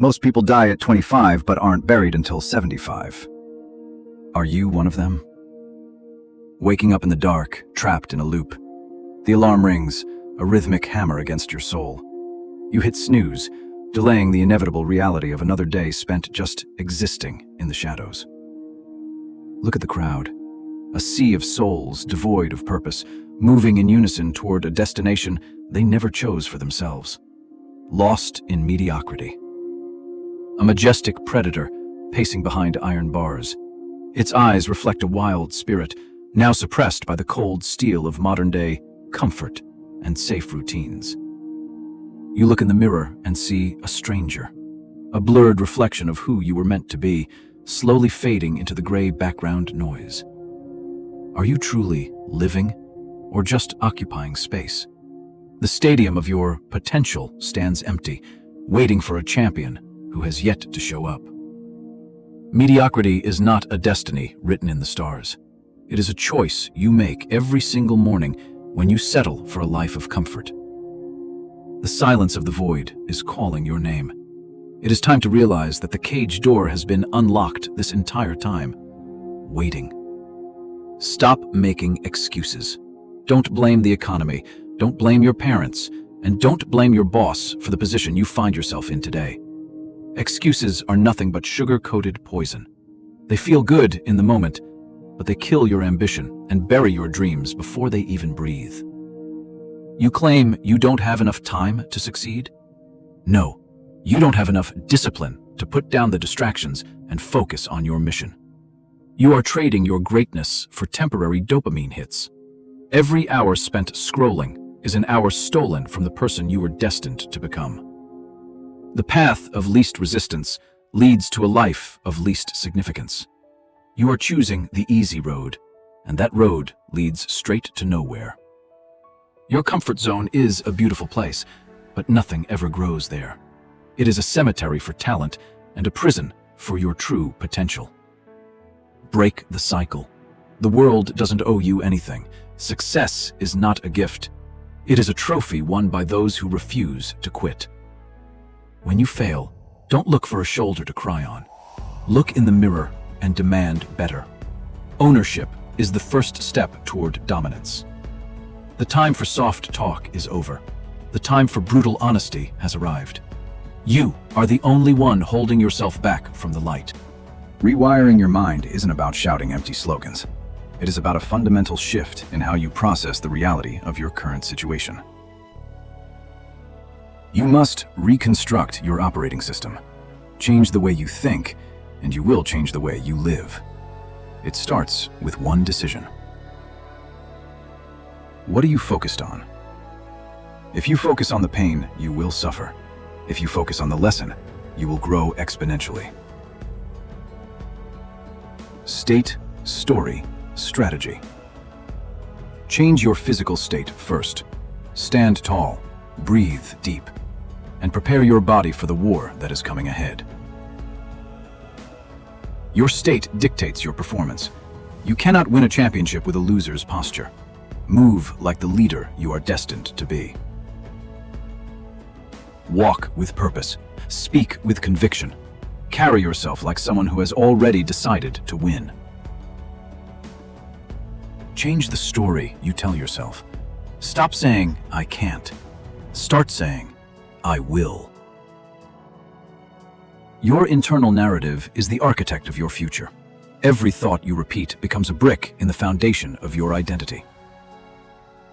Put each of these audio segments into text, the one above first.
Most people die at 25 but aren't buried until 75. Are you one of them? Waking up in the dark, trapped in a loop. The alarm rings, a rhythmic hammer against your soul. You hit snooze, delaying the inevitable reality of another day spent just existing in the shadows. Look at the crowd. A sea of souls devoid of purpose, moving in unison toward a destination they never chose for themselves. Lost in mediocrity. A majestic predator pacing behind iron bars. Its eyes reflect a wild spirit, now suppressed by the cold steel of modern-day comfort and safe routines. You look in the mirror and see a stranger, a blurred reflection of who you were meant to be, slowly fading into the gray background noise. Are you truly living, or just occupying space? The stadium of your potential stands empty, waiting for a champion who has yet to show up. Mediocrity is not a destiny written in the stars. It is a choice you make every single morning when you settle for a life of comfort. The silence of the void is calling your name. It is time to realize that the cage door has been unlocked this entire time, waiting. Stop making excuses. Don't blame the economy, don't blame your parents, and don't blame your boss for the position you find yourself in today. Excuses are nothing but sugar-coated poison. They feel good in the moment, but they kill your ambition and bury your dreams before they even breathe. You claim you don't have enough time to succeed? No, you don't have enough discipline to put down the distractions and focus on your mission. You are trading your greatness for temporary dopamine hits. Every hour spent scrolling is an hour stolen from the person you were destined to become. The path of least resistance leads to a life of least significance. You are choosing the easy road, and that road leads straight to nowhere. Your comfort zone is a beautiful place, but nothing ever grows there. It is a cemetery for talent and a prison for your true potential. Break the cycle. The world doesn't owe you anything. Success is not a gift. It is a trophy won by those who refuse to quit. When you fail, don't look for a shoulder to cry on. Look in the mirror and demand better. Ownership is the first step toward dominance. The time for soft talk is over. The time for brutal honesty has arrived. You are the only one holding yourself back from the light. Rewiring your mind isn't about shouting empty slogans. It is about a fundamental shift in how you process the reality of your current situation. You must reconstruct your operating system. Change the way you think, and you will change the way you live. It starts with one decision. What are you focused on? If you focus on the pain, you will suffer. If you focus on the lesson, you will grow exponentially. State, story, strategy. Change your physical state first. Stand tall, breathe deep, and prepare your body for the war that is coming ahead. Your state dictates your performance. You cannot win a championship with a loser's posture. Move like the leader you are destined to be. Walk with purpose. Speak with conviction. Carry yourself like someone who has already decided to win. Change the story you tell yourself. Stop saying, "I can't." Start saying, "I will." Your internal narrative is the architect of your future. Every thought you repeat becomes a brick in the foundation of your identity.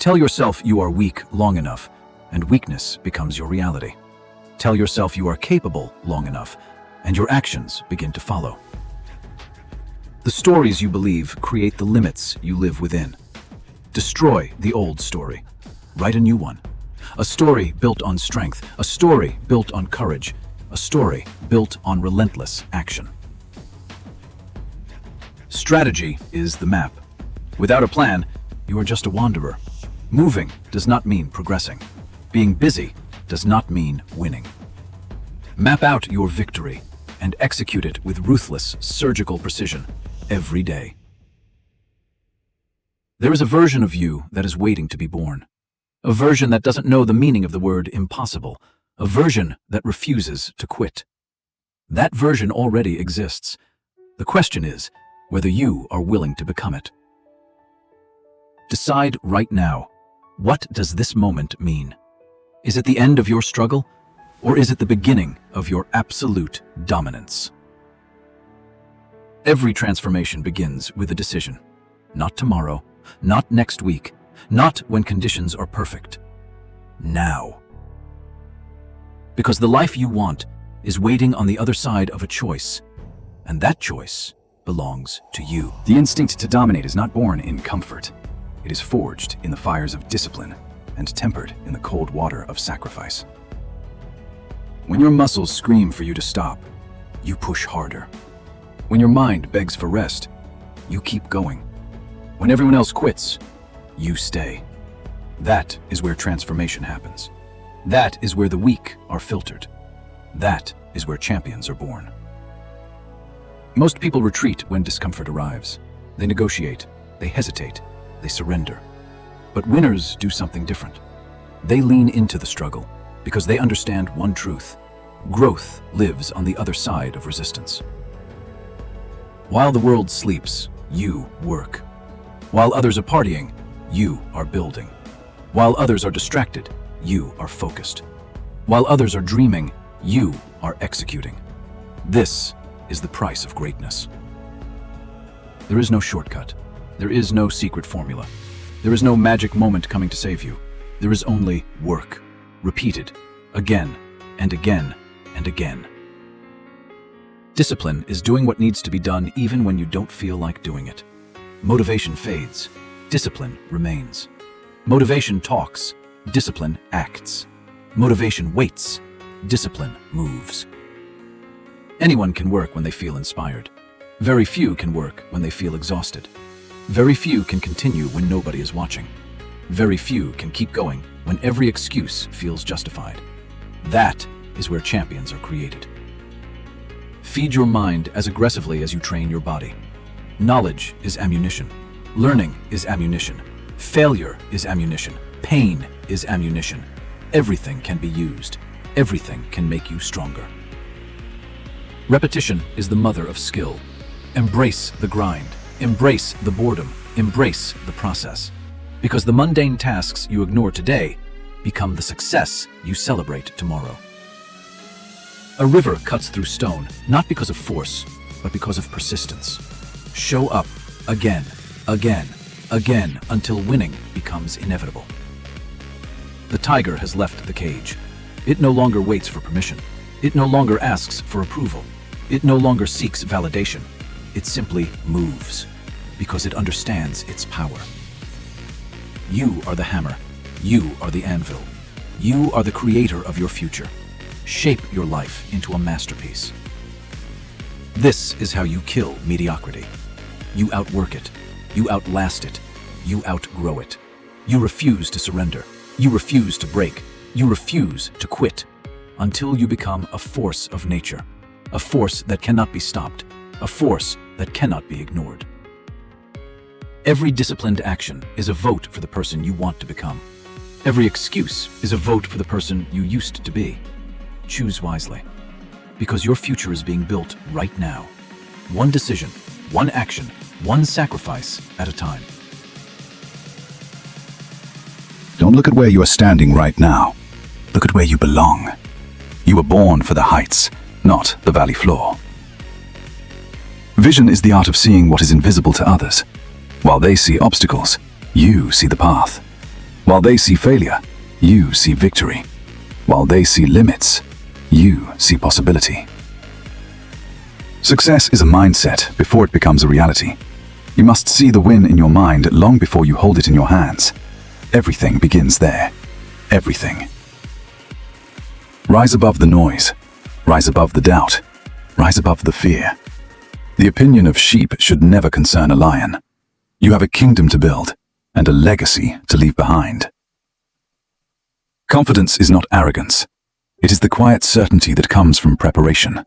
Tell yourself you are weak long enough, and weakness becomes your reality. Tell yourself you are capable long enough, and your actions begin to follow. The stories you believe create the limits you live within. Destroy the old story. Write a new one. A story built on strength, a story built on courage, a story built on relentless action. Strategy is the map. Without a plan, you are just a wanderer. Moving does not mean progressing. Being busy does not mean winning. Map out your victory and execute it with ruthless, surgical precision every day. There is a version of you that is waiting to be born. A version that doesn't know the meaning of the word impossible. A version that refuses to quit. That version already exists. The question is whether you are willing to become it. Decide right now, what does this moment mean? Is it the end of your struggle, or is it the beginning of your absolute dominance? Every transformation begins with a decision. Not tomorrow, not next week, not when conditions are perfect. Now. Because the life you want is waiting on the other side of a choice, and that choice belongs to you. The instinct to dominate is not born in comfort. It is forged in the fires of discipline and tempered in the cold water of sacrifice. When your muscles scream for you to stop, you push harder. When your mind begs for rest, you keep going. When everyone else quits, you stay. That is where transformation happens. That is where the weak are filtered. That is where champions are born. Most people retreat when discomfort arrives. They negotiate, they hesitate, they surrender. But winners do something different. They lean into the struggle because they understand one truth. Growth lives on the other side of resistance. While the world sleeps, you work. While others are partying, you are building. While others are distracted, you are focused. While others are dreaming, you are executing. This is the price of greatness. There is no shortcut. There is no secret formula. There is no magic moment coming to save you. There is only work, repeated again and again and again. Discipline is doing what needs to be done even when you don't feel like doing it. Motivation fades. Discipline remains. Motivation talks. Discipline acts. Motivation waits. Discipline moves. Anyone can work when they feel inspired. Very few can work when they feel exhausted. Very few can continue when nobody is watching. Very few can keep going when every excuse feels justified. That is where champions are created. Feed your mind as aggressively as you train your body. Knowledge is ammunition. Learning is ammunition. Failure is ammunition. Pain is ammunition. Everything can be used. Everything can make you stronger. Repetition is the mother of skill. Embrace the grind. Embrace the boredom. Embrace the process. Because the mundane tasks you ignore today become the success you celebrate tomorrow. A river cuts through stone, not because of force, but because of persistence. Show up again, again, again, until winning becomes inevitable. The tiger has left the cage. It no longer waits for permission. It no longer asks for approval. It no longer seeks validation. It simply moves, because it understands its power. You are the hammer. You are the anvil. You are the creator of your future. Shape your life into a masterpiece. This is how you kill mediocrity. You outwork it. You outlast it. You outgrow it. You refuse to surrender. You refuse to break. You refuse to quit until you become a force of nature, a force that cannot be stopped, a force that cannot be ignored. Every disciplined action is a vote for the person you want to become. Every excuse is a vote for the person you used to be. Choose wisely, because your future is being built right now. One decision, one action, one sacrifice at a time. Don't look at where you are standing right now. Look at where you belong. You were born for the heights, not the valley floor. Vision is the art of seeing what is invisible to others. While they see obstacles, you see the path. While they see failure, you see victory. While they see limits, you see possibility. Success is a mindset before it becomes a reality. You must see the win in your mind long before you hold it in your hands. Everything begins there. Everything. Rise above the noise. Rise above the doubt. Rise above the fear. The opinion of sheep should never concern a lion. You have a kingdom to build and a legacy to leave behind. Confidence is not arrogance. It is the quiet certainty that comes from preparation.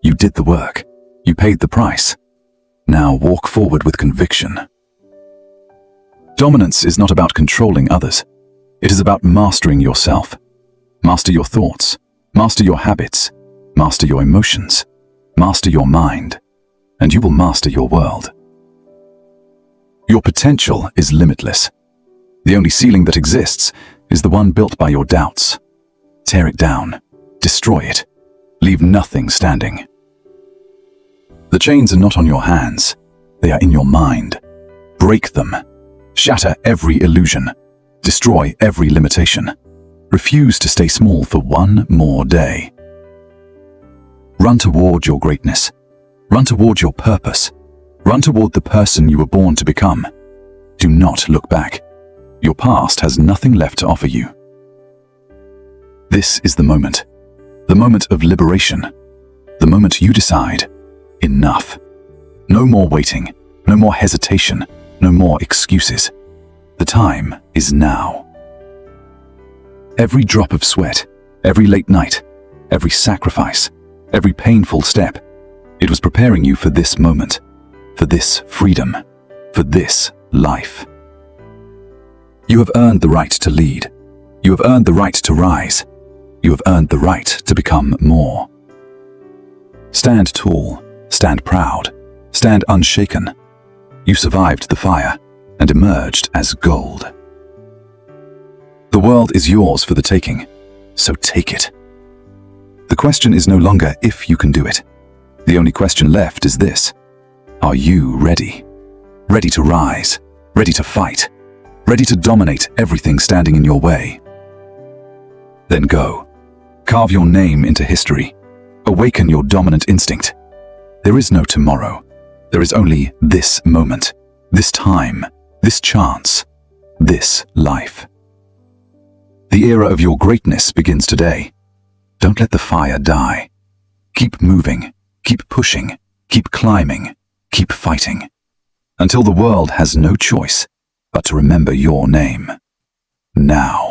You did the work. You paid the price. Now walk forward with conviction. Dominance is not about controlling others. It is about mastering yourself. Master your thoughts. Master your habits. Master your emotions. Master your mind, and you will master your world. Your potential is limitless. The only ceiling that exists is the one built by your doubts. Tear it down, destroy it, leave nothing standing. The chains are not on your hands, they are in your mind. Break them, shatter every illusion, destroy every limitation. Refuse to stay small for one more day. Run toward your greatness. Run toward your purpose. Run toward the person you were born to become. Do not look back. Your past has nothing left to offer you. This is the moment of liberation, the moment you decide, enough. No more waiting, no more hesitation, no more excuses. The time is now. Every drop of sweat, every late night, every sacrifice, every painful step, it was preparing you for this moment, for this freedom, for this life. You have earned the right to lead. You have earned the right to rise. You have earned the right to become more. Stand tall, stand proud, stand unshaken. You survived the fire and emerged as gold. The world is yours for the taking, so take it. The question is no longer if you can do it. The only question left is this: are you ready? Ready to rise, ready to fight, ready to dominate everything standing in your way? Then go. Carve your name into history. Awaken your dominant instinct. There is no tomorrow. There is only this moment, this time, this chance, this life. The era of your greatness begins today. Don't let the fire die. Keep moving, keep pushing, keep climbing, keep fighting, until the world has no choice but to remember your name. Now.